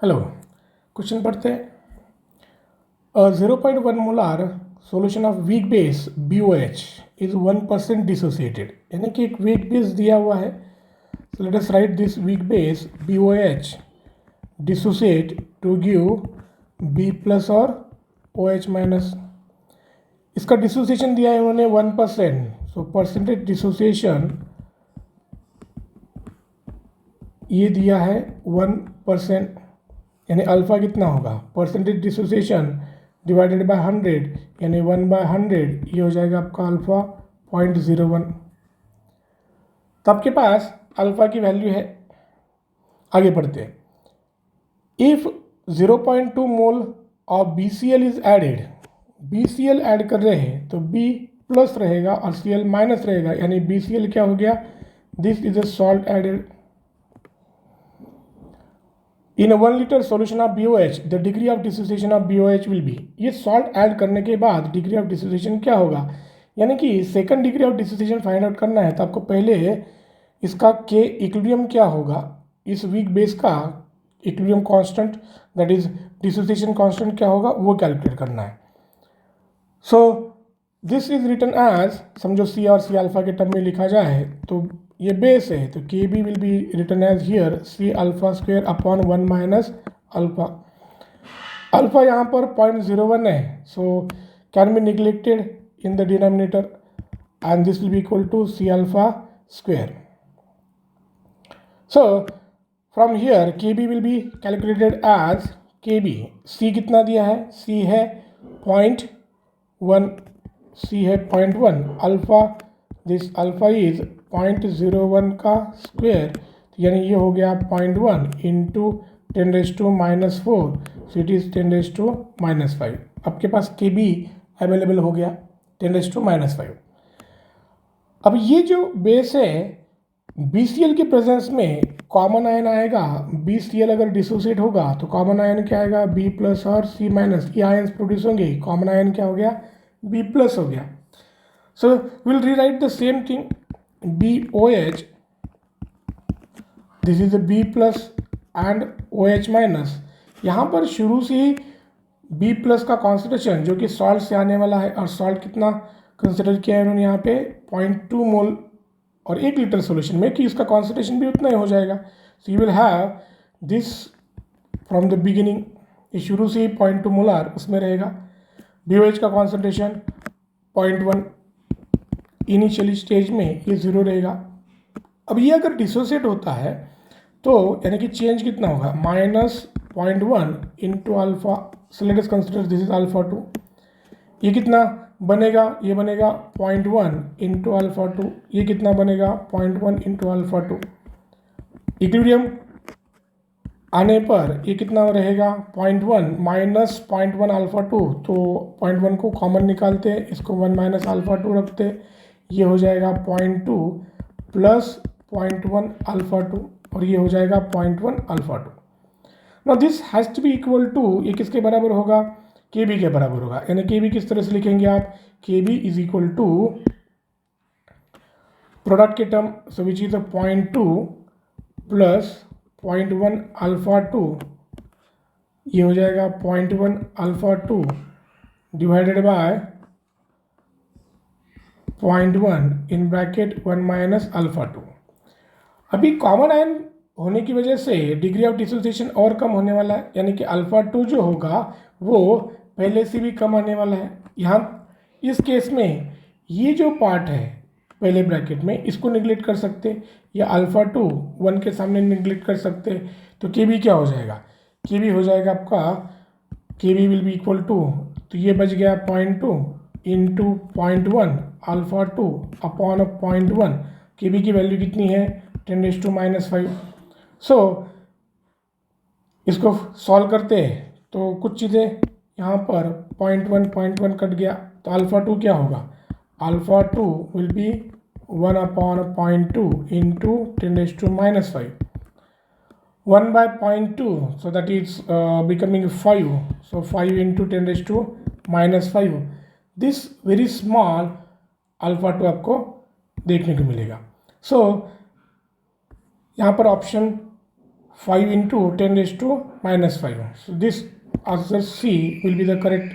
Hello, question पढ़ते हैं। 0.1 molar solution of weak base BOH is 1% dissociated, यानी कि एक वीक बेस दिया हुआ है। So let us write this weak base BOH dissociate to give B plus और OH माइनस। इसका डिसोसिएशन दिया है उन्होंने 1%। सो परसेंटेज डिसोसिएशन ये दिया है 1%, यानी अल्फ़ा कितना होगा, परसेंटेज डिसोसिएशन डिवाइडेड बाय 100 यानी 1/100, ये हो जाएगा आपका अल्फ़ा 0.01। तो आपके पास अल्फ़ा की वैल्यू है। आगे बढ़ते हैं। If 0.2 mole of BCl is added, BCl add कर रहे हैं तो B प्लस रहेगा और Cl माइनस रहेगा, यानी BCl क्या हो गया, this is a salt added in 1 litre solution of BOH, the degree of dissociation of BOH will be. ये सॉल्ट ऐड करने के बाद डिग्री ऑफ डिसोसिएशन क्या होगा, यानी कि second degree of dissociation find out करना है तो आपको पहले इसका के इक्विलिब्रियम क्या होगा, इस वीक बेस का equilibrium constant that is dissociation constant क्या होगा वो कैलकुलेट करना है। So this is written as, समझो C और C अल्फा के टर्म में लिखा जाए तो ये बेस है तो KB will be written as here C alpha square upon 1 minus alpha. Alpha यहाँ पर 0.01 है, so can be neglected in the denominator and this will be equal to C alpha square. So from here KB will be calculated as KB। C कितना दिया है, C है 0.1, C है 0.1 alpha, this alpha is 0.01 का square, यानी ये हो गया 0.1 इंटू 10⁻⁻⁴, सो इट इज़ 10⁻⁻⁵। आपके पास KB अवेलेबल हो गया 10⁻⁻⁵। अब ये जो बेस है BCl के प्रेजेंस में कॉमन आयन आएगा। BCl अगर डिसोसिएट होगा तो कॉमन आयन क्या आएगा, B प्लस और C माइनस, ये आयन्स प्रोड्यूस होंगे, कॉमन आयन क्या हो गया, B प्लस हो गया। So will rewrite the same thing, BOH, this is B plus and OH minus. यहाँ पर शुरू से ही B प्लस का कॉन्सेंट्रेशन जो कि सॉल्ट से आने वाला है, और सॉल्ट कितना कंसिडर किया है उन्होंने यहाँ पे 0.2 मोल, और 1 लीटर सोल्यूशन में कि इसका कॉन्सेंट्रेशन भी उतना ही हो जाएगा। So you will have this from the beginning, ये शुरू से ही 0.2 मोलार उसमें रहेगा। BOH का कॉन्सेंट्रेशन 0.1, इनिशियली स्टेज में ये 0 रहेगा। अब ये अगर डिसोसिएट होता है तो यानी कि चेंज कितना होगा, -0.1 into alpha, so let us consider this is alpha 2, ये कितना बनेगा, ये बनेगा 0.1 इंटू अल्फा 2, ये कितना बनेगा 0.1 इंटू अल्फा 2। इक्विलिब्रियम आने पर ये कितना रहेगा 0.1 माइनस 0.1 अल्फा 2, तो 0.1 को कॉमन निकालते हैं, इसको 1 माइनस अल्फा 2 रखते हैं, ये हो जाएगा 0.2 प्लस 0.1 अल्फा 2, और ये हो जाएगा 0.1 alpha 2। Now this has to be equal to, ये किसके बराबर होगा, KB के बराबर होगा। यानी KB किस तरह से लिखेंगे आप, KB is equal to product के term, so which is 0.2 plus 0.1 alpha 2, ये हो जाएगा 0.1 alpha 2 divided by 0.1 in bracket 1 minus alpha 2। अभी कॉमन आयन होने की वजह से डिग्री ऑफ डिसोसिएशन और कम होने वाला है, यानी कि अल्फा 2 जो होगा वो पहले से भी कम आने वाला है। यहाँ इस केस में ये जो पार्ट है पहले ब्रैकेट में, इसको निगलेक्ट कर सकते, या अल्फा 2 1 के सामने निगलेक्ट कर सकते, तो KB क्या हो जाएगा, KB हो जाएगा आपका, KB will be equal to, तो ये बच गया 0.2 इंटू 0.1 अल्फा 2 अपॉन 0.1, KB की वैल्यू कितनी है 10⁻⁻⁵। सो इसको सॉल्व करते हैं तो कुछ चीज़ें यहाँ पर 0.1 कट गया, तो अल्फा 2 क्या होगा, alpha 2 will be 1 upon 0.2 into 10⁻⁻⁵, 1 by 0.2, so that is becoming 5, so 5 into 10⁻⁻⁵, this very small alpha 2 आपको देखने को मिलेगा। सो यहाँ पर option 5 into 10 raised to -5. So this answer C will be the correct